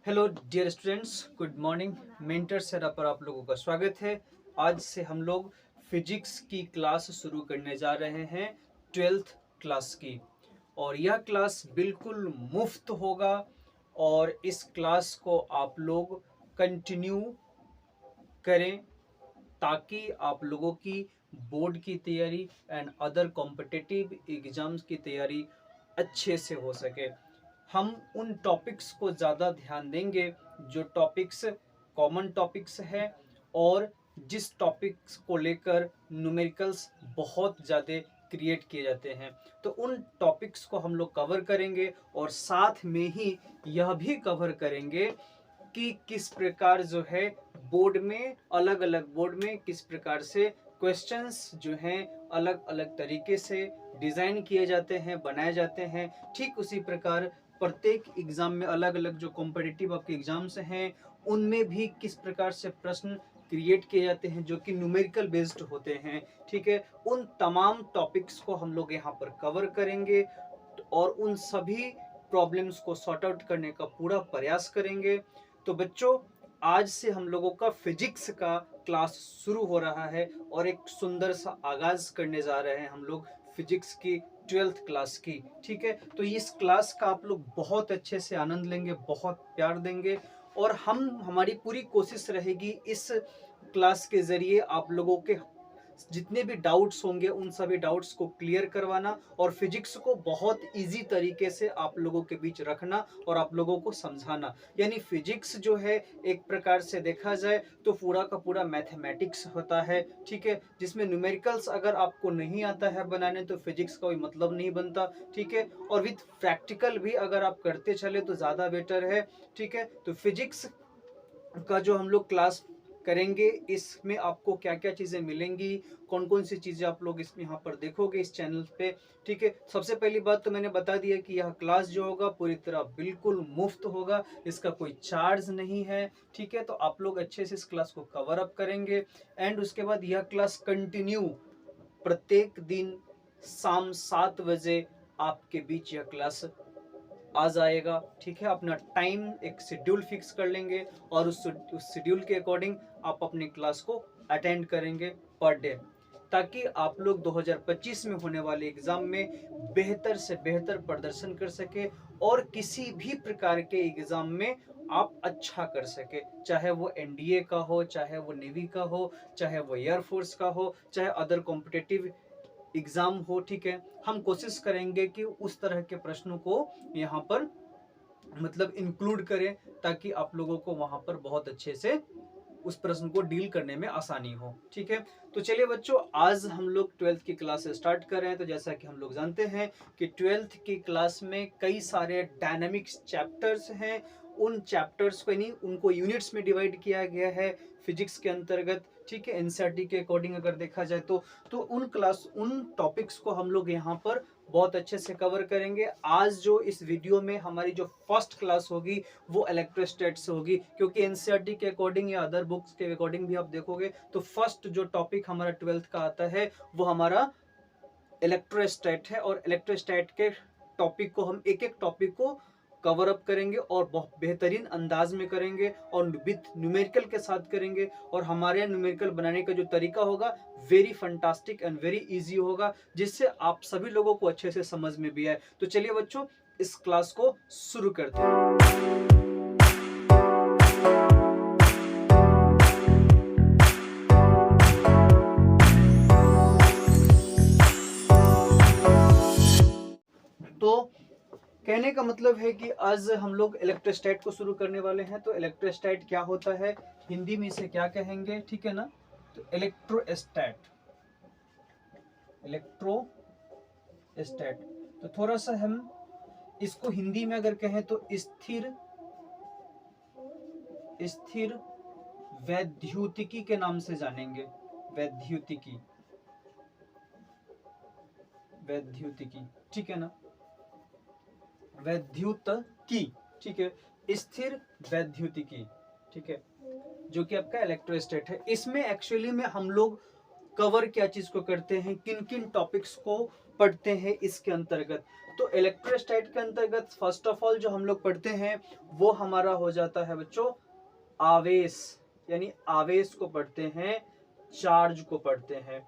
Hello dear students, good morning. Mentor सेरा पर आप लोगों का स्वागत है। आज से हम लोग फिजिक्स की क्लास शुरू करने जा रहे हैं, 12th क्लास की। और यह क्लास बिल्कुल मुफ्त होगा और इस क्लास को आप लोग कंटिन्यू करें ताकि आप लोगों की बोर्ड की तैयारी एंड अदर कॉम्पिटिटिव एग्जाम्स की तैयारी अच्छे से हो सके। हम उन टॉपिक्स को ज़्यादा ध्यान देंगे जो टॉपिक्स कॉमन टॉपिक्स हैं और जिस टॉपिक्स को लेकर न्यूमेरिकल्स बहुत ज़्यादा क्रिएट किए जाते हैं, तो उन टॉपिक्स को हम लोग कवर करेंगे और साथ में ही यह भी कवर करेंगे कि किस प्रकार जो है बोर्ड में अलग अलग बोर्ड में किस प्रकार से क्वेश्चंस जो हैं अलग अलग तरीके से डिज़ाइन किए जाते हैं, बनाए जाते हैं। ठीक उसी प्रकार प्रत्येक एग्जाम में अलग अलग जो कॉम्पिटिटिव आपके एग्जाम्स हैं उनमें भी किस प्रकार से प्रश्न क्रिएट किए जाते हैं जो कि न्यूमेरिकल बेस्ड होते हैं। ठीक है, उन तमाम टॉपिक्स को हम लोग यहाँ पर कवर करेंगे और उन सभी प्रॉब्लम्स को सॉर्ट आउट करने का पूरा प्रयास करेंगे। तो बच्चों, आज से हम लोगों का फिजिक्स का क्लास शुरू हो रहा है और एक सुंदर सा आगाज करने जा रहे हैं हम लोग फिजिक्स की 12th क्लास की। ठीक है, तो इस क्लास का आप लोग बहुत अच्छे से आनंद लेंगे, बहुत प्यार देंगे और हमारी पूरी कोशिश रहेगी इस क्लास के जरिए आप लोगों के जितने भी डाउट्स होंगे उन सभी डाउट्स को क्लियर करवाना और फिजिक्स को बहुत इजी तरीके से आप लोगों के बीच रखना और आप लोगों को समझाना। यानी फिजिक्स जो है एक प्रकार से देखा जाए तो पूरा का पूरा मैथमेटिक्स होता है। ठीक है, जिसमें न्यूमेरिकल्स अगर आपको नहीं आता है बनाने तो फिजिक्स का कोई मतलब नहीं बनता। ठीक है, और विथ प्रैक्टिकल भी अगर आप करते चले तो ज़्यादा बेटर है। ठीक है, तो फिजिक्स का जो हम लोग क्लास करेंगे इसमें आपको क्या क्या चीज़ें मिलेंगी, कौन कौन सी चीज़ें आप लोग इसमें यहाँ पर देखोगे इस चैनल पे। ठीक है, सबसे पहली बात तो मैंने बता दिया कि यह क्लास जो होगा पूरी तरह बिल्कुल मुफ्त होगा, इसका कोई चार्ज नहीं है। ठीक है, तो आप लोग अच्छे से इस क्लास को कवर अप करेंगे एंड उसके बाद यह क्लास कंटिन्यू प्रत्येक दिन शाम 7 बजे आपके बीच यह क्लास आ जाएगा। ठीक है, अपना टाइम एक शेड्यूल फिक्स कर लेंगे और उस शेड्यूल के अकॉर्डिंग आप अपनी क्लास को अटेंड करेंगे पर डे, ताकि आप लोग 2025 में होने वाले एग्जाम में बेहतर से बेहतर प्रदर्शन कर सके और किसी भी प्रकार के एग्जाम में आप अच्छा कर सके, चाहे वो एनडीए का हो, चाहे वो नेवी का हो, चाहे वो एयरफोर्स का हो, चाहे अदर कॉम्पिटिटिव एग्जाम हो। ठीक है, हम कोशिश करेंगे कि उस तरह के प्रश्नों को यहाँ पर मतलब इंक्लूड करें ताकि आप लोगों को वहां पर बहुत अच्छे से उस प्रश्न को डील करने में आसानी हो। ठीक है, तो चलिए बच्चों, आज हम लोग 12th की क्लास स्टार्ट कर रहे हैं। तो जैसा कि हम लोग जानते हैं कि 12th की क्लास में कई सारे डायनामिक्स चैप्टर्स हैं। उन चैप्टर्स को नहीं, उनको यूनिट्स में डिवाइड किया गया है फिजिक्स के अंतर्गत। ठीक है, एनसीईआरटी के अकॉर्डिंग अगर देखा जाए तो उन टॉपिक्स को हम लोग यहाँ पर बहुत अच्छे से कवर करेंगे। आज जो इस वीडियो में हमारी जो फर्स्ट क्लास होगी वो इलेक्ट्रोस्टैट से होगी, क्योंकि एनसीईआरटी के अकॉर्डिंग या अदर बुक्स के अकॉर्डिंग भी आप देखोगे तो फर्स्ट जो टॉपिक हमारा 12th का आता है वो हमारा इलेक्ट्रोस्टैट है। और इलेक्ट्रोस्टैट के टॉपिक को हम एक एक टॉपिक को कवर अप करेंगे और बहुत बेहतरीन अंदाज में करेंगे और विथ न्यूमेरिकल के साथ करेंगे। और हमारे न्यूमेरिकल बनाने का जो तरीका होगा very fantastic and very easy होगा, जिससे आप सभी लोगों को अच्छे से समझ में भी आए। तो चलिए बच्चों, इस क्लास को शुरू करते हैं। तो कहने का मतलब है कि आज हम लोग इलेक्ट्रोस्टैट को शुरू करने वाले हैं। तो इलेक्ट्रोस्टैट क्या होता है, हिंदी में इसे क्या कहेंगे, ठीक है ना। तो इलेक्ट्रोस्टैट तो थोड़ा सा हम इसको हिंदी में अगर कहें तो स्थिर स्थिर वैद्युतिकी के नाम से जानेंगे। वैद्युतिकी, ठीक है ना, वैद्युतिकी, ठीक है, स्थिर वैद्युतिकी। ठीक है, जो कि आपका इलेक्ट्रोस्टैट है। इसमें एक्चुअली में हम लोग कवर क्या चीज को करते हैं, किन किन टॉपिक्स को पढ़ते हैं इसके अंतर्गत। तो इलेक्ट्रोस्टैट के अंतर्गत फर्स्ट ऑफ ऑल जो हम लोग पढ़ते हैं वो हमारा हो जाता है बच्चों आवेश, यानी आवेश को पढ़ते हैं, चार्ज को पढ़ते हैं।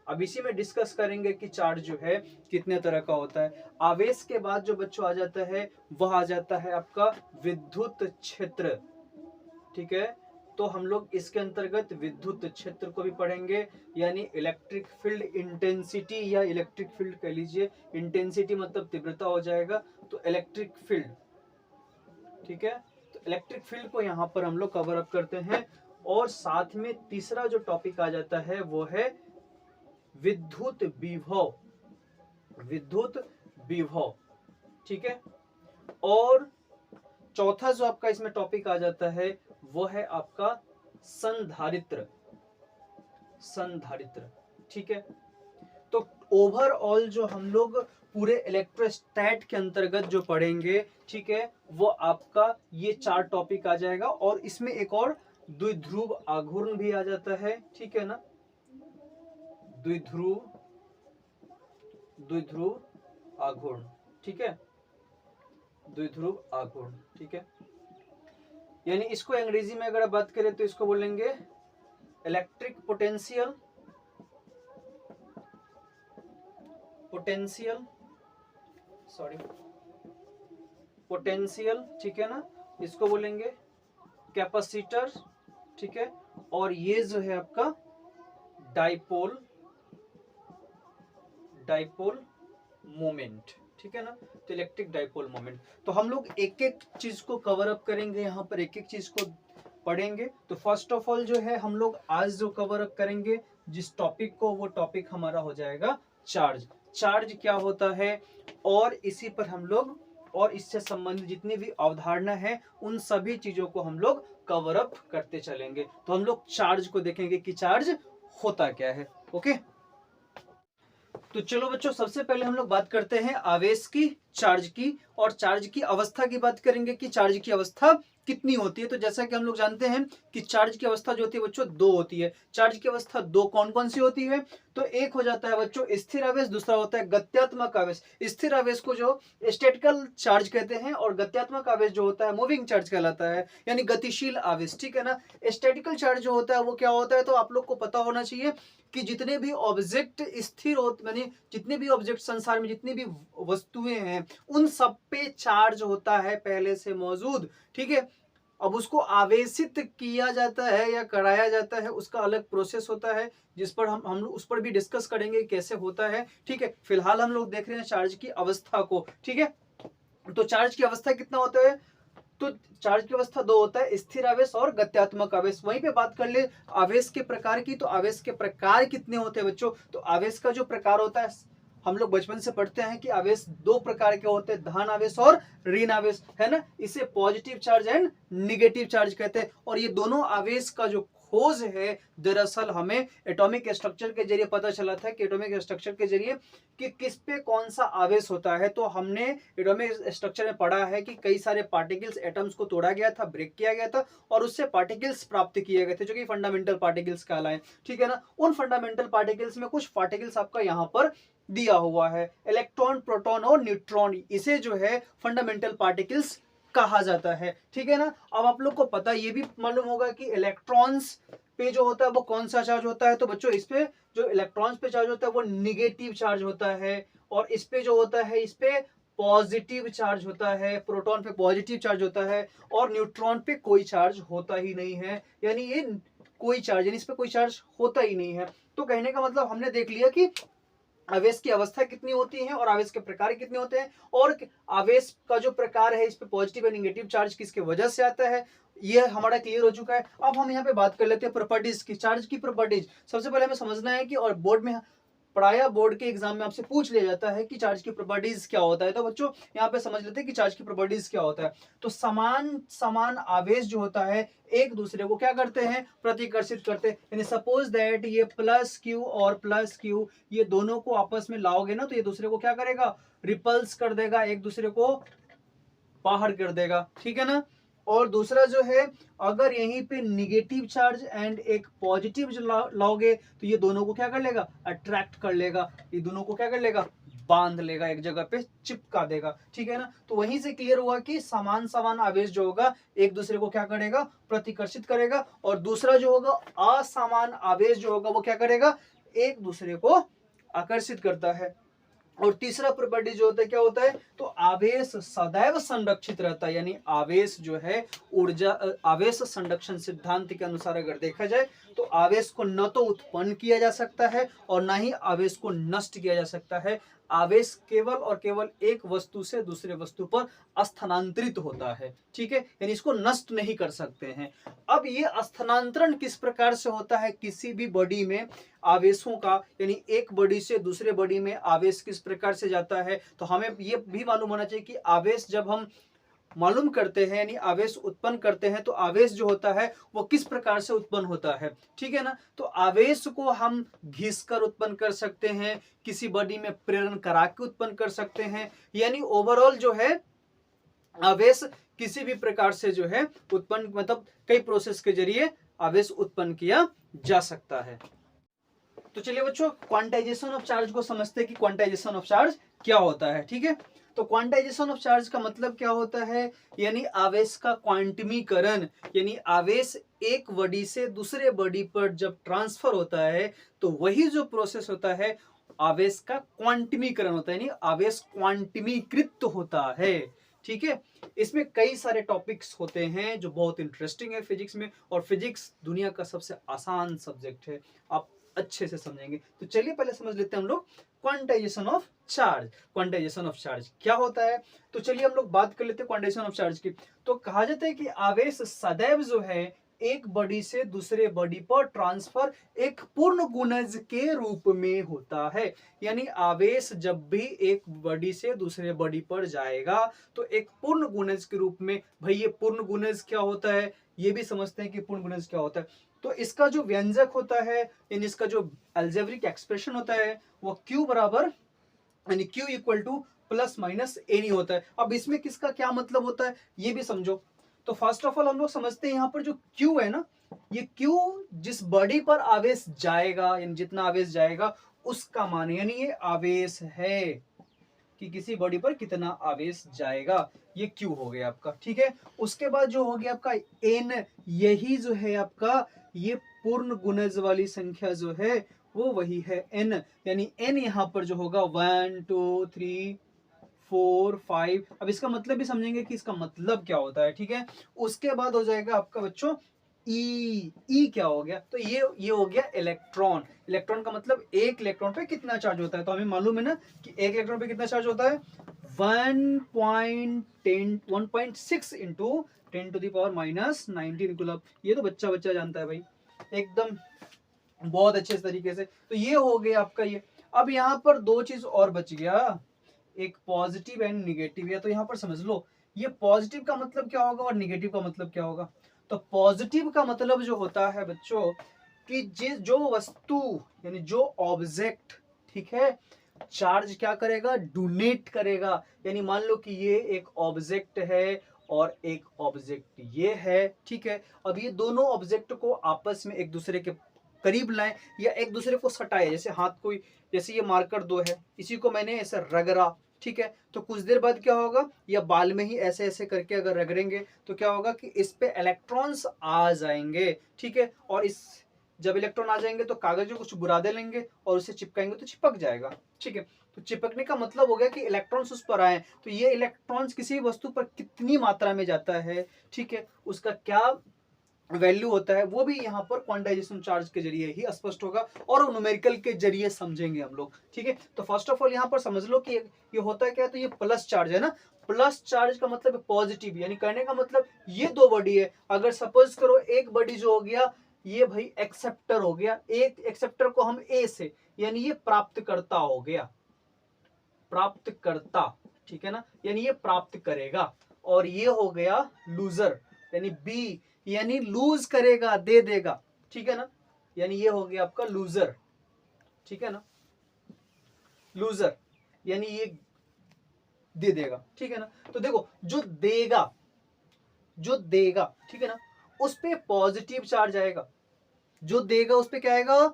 अब इसी में डिस्कस करेंगे कि चार्ज जो है कितने तरह का होता है। आवेश के बाद जो बच्चों आ जाता है वह आ जाता है आपका विद्युत क्षेत्र, ठीक है। तो हम लोग इसके अंतर्गत विद्युत क्षेत्र को भी पढ़ेंगे, यानी इलेक्ट्रिक फील्ड इंटेंसिटी, या इलेक्ट्रिक फील्ड कह लीजिए, इंटेंसिटी मतलब तीव्रता हो जाएगा, तो इलेक्ट्रिक फील्ड, ठीक है। तो इलेक्ट्रिक फील्ड को यहाँ पर हम लोग कवर अप करते हैं। और साथ में तीसरा जो टॉपिक आ जाता है वो है विद्युत विभव, विद्युत विभव, ठीक है। और चौथा जो आपका इसमें टॉपिक आ जाता है वो है आपका संधारित्र, संधारित्र, ठीक है। तो ओवरऑल जो हम लोग पूरे इलेक्ट्रोस्टैट के अंतर्गत जो पढ़ेंगे, ठीक है, वो आपका ये 4 टॉपिक आ जाएगा। और इसमें एक और द्विध्रुव आघूर्ण भी आ जाता है, ठीक है ना, द्विध्रुव, द्विध्रुव आघूर्ण, ठीक है, द्विध्रुव आघूर्ण, ठीक है। यानी इसको अंग्रेजी में अगर बात करें तो इसको बोलेंगे electric potential, potential, sorry, potential, ठीक है ना, इसको बोलेंगे कैपेसिटर, ठीक है। और ये जो है आपका डाइपोल, डाइपोल मोमेंट, ठीक है ना, तो इलेक्ट्रिक डाइपोल मोमेंट। तो हम लोग एक एक चीज को कवर अप करेंगे, यहाँ पर एक एक चीज को पढ़ेंगे। तो फर्स्ट ऑफ ऑल जो है हम लोग आज जो कवर अप करेंगे जिस टॉपिक को, वो टॉपिक हमारा हो जाएगा चार्ज। चार्ज क्या होता है, और इसी पर हम लोग और इससे संबंधित जितनी भी अवधारणा है उन सभी चीजों को हम लोग कवर अप करते चलेंगे। तो हम लोग चार्ज को देखेंगे कि चार्ज होता क्या है। ओके, तो चलो बच्चों, सबसे पहले हम लोग बात करते हैं आवेश की, चार्ज की, और चार्ज की अवस्था की बात करेंगे कि चार्ज की अवस्था कितनी होती है। तो जैसा कि हम लोग जानते हैं कि चार्ज की अवस्था जो होती है बच्चों 2 होती है। चार्ज की अवस्था 2 कौन कौन सी होती है, तो एक हो जाता है बच्चों स्थिर आवेश, दूसरा होता है गत्यात्मक आवेश। स्थिर आवेश को जो स्टैटिकल चार्ज कहते हैं, और गत्यात्मक आवेश जो होता है मूविंग चार्ज कहलाता है, यानी गतिशील आवेश, ठीक है ना। स्टैटिकल चार्ज जो होता है वो क्या होता है, तो आप लोग को पता होना चाहिए कि जितने भी ऑब्जेक्ट स्थिर होते, यानी जितने भी ऑब्जेक्ट संसार में जितनी भी वस्तुएं हैं उन सब पे चार्ज होता है पहले से मौजूद, ठीक है। अब उसको आवेशित किया जाता है या कराया जाता है, उसका अलग प्रोसेस होता है, जिस पर हम लोग उस पर भी डिस्कस करेंगे कैसे होता है, ठीक है। फिलहाल हम लोग देख रहे हैं चार्ज की अवस्था को, ठीक है। तो चार्ज की अवस्था कितना होता है, तो चार्ज की अवस्था 2 होता है, स्थिर आवेश और गत्यात्मक आवेश। वहीं पे बात कर ले आवेश के प्रकार की, तो आवेश के प्रकार कितने होते हैं बच्चों, तो आवेश का जो प्रकार होता है, हम लोग बचपन से पढ़ते हैं कि आवेश 2 प्रकार के होते हैं, धन आवेश और ऋण आवेश, है ना। इसे positive charge and negative charge कहते हैं। और ये दोनों आवेश का जो खोज है दरअसल हमें एटॉमिक स्ट्रक्चर के जरिए पता चला था कि एटॉमिक स्ट्रक्चर के जरिए कि किस पे कौन सा आवेश होता है। तो हमने एटॉमिक स्ट्रक्चर में पढ़ा है कि कई सारे पार्टिकल्स, एटम्स को तोड़ा गया था, ब्रेक किया गया था, और उससे पार्टिकल्स प्राप्त किए गए थे जो कि फंडामेंटल पार्टिकल्स कहलाए, ठीक है ना। उन फंडामेंटल पार्टिकल्स में कुछ पार्टिकल्स आपका यहाँ पर दिया हुआ है, इलेक्ट्रॉन, प्रोटॉन और न्यूट्रॉन, इसे जो है फंडामेंटल पार्टिकल्स कहा जाता है, ठीक है ना। अब आप लोग को पता ये भी मालूम होगा कि इलेक्ट्रॉन्स पे जो होता है वो कौन सा चार्ज होता है, तो बच्चों इस पे जो इलेक्ट्रॉन्स पे चार्ज होता है वो निगेटिव चार्ज होता है, और इस पे जो होता है इस पे पॉजिटिव चार्ज होता है, प्रोटॉन पे पॉजिटिव चार्ज होता है, और न्यूट्रॉन पे कोई चार्ज होता ही नहीं है, यानी ये कोई चार्ज, यानी इस पे कोई चार्ज होता ही नहीं है। तो कहने का मतलब हमने देख लिया कि आवेश की अवस्था कितनी होती है और आवेश के प्रकार कितने होते हैं, और आवेश का जो प्रकार है इस पे पॉजिटिव और नेगेटिव चार्ज किसके वजह से आता है, ये हमारा क्लियर हो चुका है। अब हम यहाँ पे बात कर लेते हैं प्रॉपर्टीज की, चार्ज की प्रॉपर्टीज। सबसे पहले हमें समझना है कि, और बोर्ड में पढ़ाया, बोर्ड के एग्जाम में आपसे पूछ लिया जाता है कि चार्ज की प्रॉपर्टीज क्या होता है। तो बच्चों यहाँ पे समझ लेते हैं कि चार्ज की प्रॉपर्टीज क्या होता है। तो समान आवेश जो होता है एक दूसरे को क्या करते हैं, प्रतिकर्षित करते हैं। यानी सपोज दैट ये प्लस क्यू और प्लस क्यू, ये दोनों को आपस में लाओगे ना, तो ये दूसरे को क्या करेगा, रिपल्स कर देगा, एक दूसरे को बाहर कर देगा, ठीक है ना। और दूसरा जो है, अगर यहीं पे निगेटिव चार्ज एंड एक पॉजिटिव जो लाओगे तो ये दोनों को क्या कर लेगा, अट्रैक्ट कर लेगा, ये दोनों को क्या कर लेगा, बांध लेगा, एक जगह पे चिपका देगा, ठीक है ना। तो वहीं से क्लियर हुआ कि समान समान आवेश जो होगा एक दूसरे को क्या करेगा, प्रतिकर्षित करेगा, और दूसरा जो होगा असमान आवेश जो होगा वो क्या करेगा, एक दूसरे को आकर्षित करता है। और तीसरा प्रॉपर्टी जो होता है क्या होता है, तो आवेश सदैव संरक्षित रहता है, यानी आवेश जो है ऊर्जा, आवेश संरक्षण सिद्धांत के अनुसार अगर देखा जाए तो आवेश को न तो उत्पन्न किया जा सकता है और ना ही आवेश को नष्ट किया जा सकता है। आवेश केवल और केवल एक वस्तु से दूसरे वस्तु पर स्थानांतरित होता है, ठीक है, यानी इसको नष्ट नहीं कर सकते हैं। अब ये स्थानांतरण किस प्रकार से होता है किसी भी बॉडी में आवेशों का, यानी एक बॉडी से दूसरे बॉडी में आवेश किस प्रकार से जाता है, तो हमें ये भी मालूम होना चाहिए कि आवेश जब हम मालूम करते हैं यानी आवेश उत्पन्न करते हैं तो आवेश जो होता है वो किस प्रकार से उत्पन्न होता है, ठीक है ना। तो आवेश को हम घिसकर उत्पन्न कर सकते हैं, किसी बॉडी में प्रेरण करा के उत्पन्न कर सकते हैं, यानी ओवरऑल जो है आवेश किसी भी प्रकार से जो है उत्पन्न, मतलब कई प्रोसेस के जरिए आवेश उत्पन्न किया जा सकता है। तो चलिए बच्चों, क्वांटाइजेशन ऑफ चार्ज को समझते हैं कि क्वांटाइजेशन ऑफ चार्ज क्या होता है, ठीक है। तो क्वांटाइजेशन ऑफ चार्ज का मतलब क्या होता है, यानी आवेश का क्वांटमीकरण, यानी आवेश एक बॉडी से दूसरे बॉडी पर जब ट्रांसफर होता है तो वही जो प्रोसेस होता है आवेश का क्वांटमीकरण होता है, यानी आवेश क्वांटमीकृत होता है, ठीक है। इसमें कई सारे टॉपिक्स होते हैं जो बहुत इंटरेस्टिंग है फिजिक्स में, और फिजिक्स दुनिया का सबसे आसान सब्जेक्ट है, आप अच्छे से समझेंगे। तो चलिए पहले समझ लेते हैं हम लोग quantization of charge. Quantization of charge क्या होता है, तो चलिए हम लोग बात कर लेते हैं क्वांटाइजेशन ऑफ चार्ज की। तो कहा जाता है कि आवेश सदैव जो है एक बॉडी से दूसरे बॉडी पर ट्रांसफर एक पूर्ण गुणज के रूप में होता है, यानी आवेश जब भी एक बॉडी से दूसरे बॉडी पर जाएगा तो एक पूर्ण गुणज के रूप में। भाई ये पूर्ण गुणज क्या होता है, ये भी समझते हैं कि पूर्ण गुणज क्या होता है। तो इसका जो व्यंजक होता है यानी इसका जो अलजेब्रिक एक्सप्रेशन होता है वो Q बराबर, यानी Q equal two plus minus any होता है। अब इसमें किसका क्या मतलब होता है ये भी समझो। तो फर्स्ट ऑफ ऑल हम लोग समझते हैं यहाँ पर जो Q है ना, ये Q जिस बॉडी पर आवेश जाएगा, यानी जितना आवेश जाएगा उसका मान, यानी ये आवेश है कि किसी बॉडी पर कितना आवेश जाएगा, ये Q हो गया आपका, ठीक है। उसके बाद जो हो गया आपका N, यही जो है आपका ये पूर्ण गुणज वाली संख्या जो है वो वही है N, यानी N यहाँ पर जो होगा 1 2 3 4 5। अब इसका मतलब भी समझेंगे कि इसका मतलब क्या होता है, ठीक है। उसके बाद हो जाएगा आपका बच्चों ई क्या हो गया, तो ये हो गया इलेक्ट्रॉन। इलेक्ट्रॉन का मतलब एक इलेक्ट्रॉन पे कितना चार्ज होता है, तो हमें मालूम है ना कि एक इलेक्ट्रॉन पे कितना चार्ज होता है 1.6 into 10 to the power minus 19 coulomb. ये तो बच्चा जानता है भाई एकदम बहुत अच्छे तरीके से। तो ये हो गया आपका ये। अब यहाँ पर दो चीज और बच गया, एक पॉजिटिव एंड निगेटिव है। तो यहाँ पर समझ लो ये पॉजिटिव का मतलब क्या होगा और निगेटिव का मतलब क्या होगा। तो पॉजिटिव का मतलब जो होता है बच्चों कि जो वस्तु यानी जो ऑब्जेक्ट, ठीक है, चार्ज क्या करेगा, डोनेट करेगा। यानी मान लो कि ये एक ऑब्जेक्ट है और एक ऑब्जेक्ट ये है, ठीक है। अब ये दोनों ऑब्जेक्ट को आपस में एक दूसरे के करीब लाएं या एक दूसरे को सटाए, जैसे हाथ कोई, जैसे ये मार्कर दो है, इसी को मैंने ऐसे रगड़ा, ठीक है, तो कुछ देर बाद क्या होगा, या बाल में ही ऐसे ऐसे करके अगर रगड़ेंगे तो क्या होगा कि इस पे इलेक्ट्रॉन्स आ जाएंगे, ठीक है। और इस जब इलेक्ट्रॉन आ जाएंगे तो कागज को कुछ बुरादे लेंगे और उसे चिपकाएंगे तो चिपक जाएगा, ठीक है। तो चिपकने का मतलब हो गया कि इलेक्ट्रॉन्स उस पर आए। तो ये इलेक्ट्रॉन्स किसी वस्तु पर कितनी मात्रा में जाता है, ठीक है, उसका क्या वैल्यू होता है वो भी यहाँ पर क्वांटाइजेशन चार्ज के जरिए ही स्पष्ट होगा और न्यूमेरिकल के जरिए समझेंगे हम लोग, ठीक है। तो फर्स्ट ऑफ ऑल यहाँ पर समझ लो कि ये होता है क्या, तो ये प्लस चार्ज है ना। प्लस चार्ज का मतलब है पॉजिटिव, यानी कहने का मतलब ये दो बॉडी है। अगर सपोज करो एक बॉडी जो हो गया ये भाई एक्सेप्टर हो गया, एक एक्सेप्टर को हम ए से, यानी ये प्राप्तकर्ता हो गया, प्राप्तकर्ता, ठीक है ना, यानी ये प्राप्त करेगा। और ये हो गया लूजर, यानी बी, यानी लूज करेगा, दे देगा, ठीक है ना, यानी ये हो गया आपका लूजर, ठीक है ना, लूजर यानी ये दे देगा, ठीक है ना। तो देखो जो देगा, जो देगा, ठीक है ना, उस पे पॉजिटिव चार्ज आएगा, जो देगा उस पे क्या आएगा,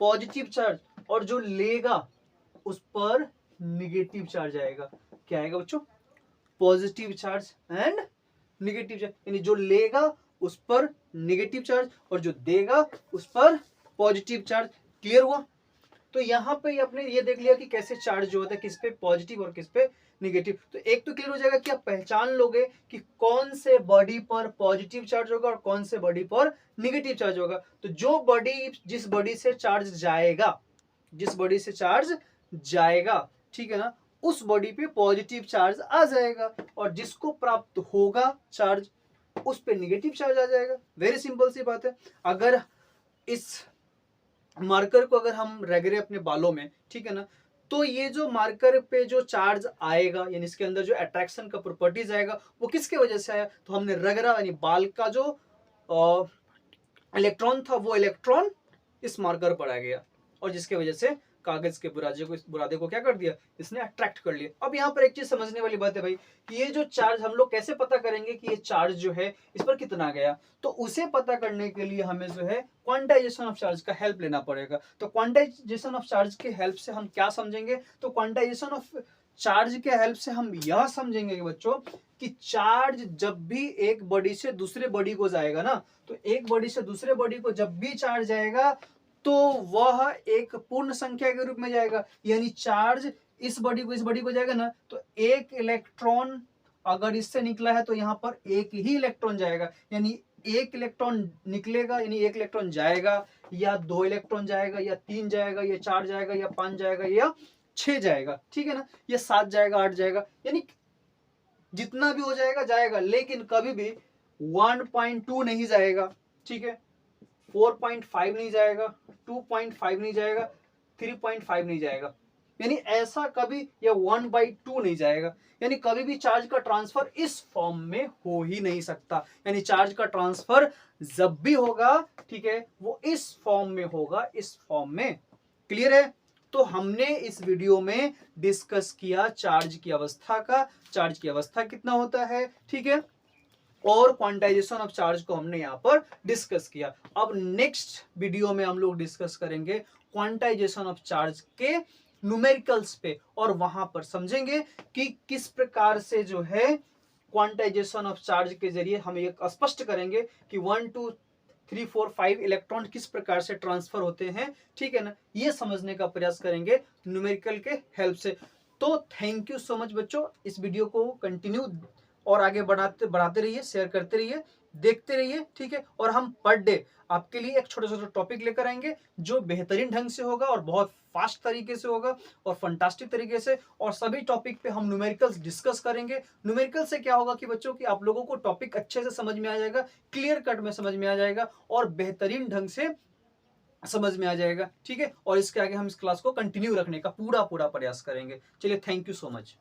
पॉजिटिव चार्ज, और जो लेगा उस पर निगेटिव चार्ज आएगा। क्या आएगा बच्चों, positive charge and negative charge, यानी जो लेगा उस पर निगेटिव चार्ज और जो देगा उस पर पॉजिटिव चार्ज। क्लियर हुआ? तो यहाँ पे आपने ये देख लिया कि कैसे चार्ज जो होता है, किस पे पॉजिटिव और किस पे निगेटिव। तो एक तो क्लियर हो जाएगा कि आप पहचान लोगे कि कौन से बॉडी पर पॉजिटिव चार्ज होगा और कौन से बॉडी पर निगेटिव चार्ज होगा। तो जो बॉडी, जिस बॉडी से चार्ज जाएगा, जिस बॉडी से चार्ज जाएगा, ठीक है ना, उस बॉडी पे पॉजिटिव चार्ज आ जाएगा, और जिसको प्राप्त होगा चार्ज उस पे निगेटिव चार्ज आ जाएगा। वेरी सिंपल सी बात है। अगर इस मार्कर को अगर हम रगड़े अपने बालों में, ठीक है ना, तो ये जो मार्कर पे जो चार्ज आएगा, यानी इसके अंदर जो अट्रैक्शन का प्रॉपर्टीज आएगा, वो किसके वजह से आया, तो हमने रगड़ा, यानी बाल का जो इलेक्ट्रॉन था वो इलेक्ट्रॉन इस मार्कर पर आ गया, और जिसके वजह से कागज के बुरादे को क्या कर दिया, इसने अट्रैक्ट कर लिया। अब यहाँ पर एक चीज समझने वाली बात है भाई, कि ये जो चार्ज हम लोग कैसे पता करेंगे कि ये चार्ज जो है इस पर कितना गया, तो उसे पता करने के लिए हमें जो है क्वांटाइजेशन ऑफ चार्ज का हेल्प लेना पड़ेगा। तो क्वांटाइजेशन ऑफ चार्ज के हेल्प से हम क्या समझेंगे, तो क्वांटाइजेशन ऑफ चार्ज के हेल्प से हम यह समझेंगे कि बच्चों, कि चार्ज जब भी एक बॉडी से दूसरे बॉडी को जाएगा ना, तो एक बॉडी से दूसरे बॉडी को जब भी चार्ज जाएगा तो वह एक पूर्ण संख्या के रूप में जाएगा। यानी चार्ज इस बॉडी को इस बॉडी को जाएगा ना, तो एक इलेक्ट्रॉन अगर इससे निकला है तो यहाँ पर एक ही इलेक्ट्रॉन जाएगा, यानी एक इलेक्ट्रॉन निकलेगा, यानी एक इलेक्ट्रॉन जाएगा, या 2 इलेक्ट्रॉन जाएगा, या 3 जाएगा, या 4 जाएगा, या 5 जाएगा, या 6 जाएगा, ठीक है ना, या 7 जाएगा, 8 जाएगा, यानी जितना भी हो जाएगा जाएगा, लेकिन कभी भी 1.2 नहीं जाएगा, ठीक है, 4.5 नहीं जाएगा, 2.5 नहीं जाएगा, 3.5 नहीं जाएगा, यानी ऐसा कभी, या 1/2 नहीं जाएगा। यानी कभी भी चार्ज का ट्रांसफर इस फॉर्म में हो ही नहीं सकता। यानी चार्ज का ट्रांसफर जब भी होगा, ठीक है, वो इस फॉर्म में होगा, इस फॉर्म में। क्लियर है? तो हमने इस वीडियो में डिस्कस किया चार्ज की अवस्था का, चार्ज की अवस्था कितना होता है, ठीक है, और क्वांटाइजेशन ऑफ चार्ज को हमने यहाँ पर डिस्कस किया। अब नेक्स्ट वीडियो में हम लोग डिस्कस करेंगे क्वांटाइजेशन ऑफ चार्ज के न्यूमेरिकल्स पे, और वहां पर समझेंगे कि किस प्रकार से जो है क्वांटाइजेशन ऑफ चार्ज के जरिए हम ये स्पष्ट करेंगे कि 1 2 3 4 5 इलेक्ट्रॉन किस प्रकार से ट्रांसफर होते हैं, ठीक है ना, ये समझने का प्रयास करेंगे न्यूमेरिकल के हेल्प से। तो थैंक यू सो मच बच्चों, इस वीडियो को कंटिन्यू और आगे बढ़ाते रहिए, शेयर करते रहिए, देखते रहिए, ठीक है, और हम पर डे आपके लिए एक छोटा छोटा टॉपिक लेकर आएंगे जो बेहतरीन ढंग से होगा और बहुत फास्ट तरीके से होगा और फंटास्टिक तरीके से, और सभी टॉपिक पे हम न्यूमेरिकल्स डिस्कस करेंगे। न्यूमेरिकल से क्या होगा कि बच्चों कि आप लोगों को टॉपिक अच्छे से समझ में आ जाएगा, क्लियर कट में समझ में आ जाएगा और बेहतरीन ढंग से समझ में आ जाएगा, ठीक है, और इसके आगे हम इस क्लास को कंटिन्यू रखने का पूरा प्रयास करेंगे। चलिए, थैंक यू सो मच।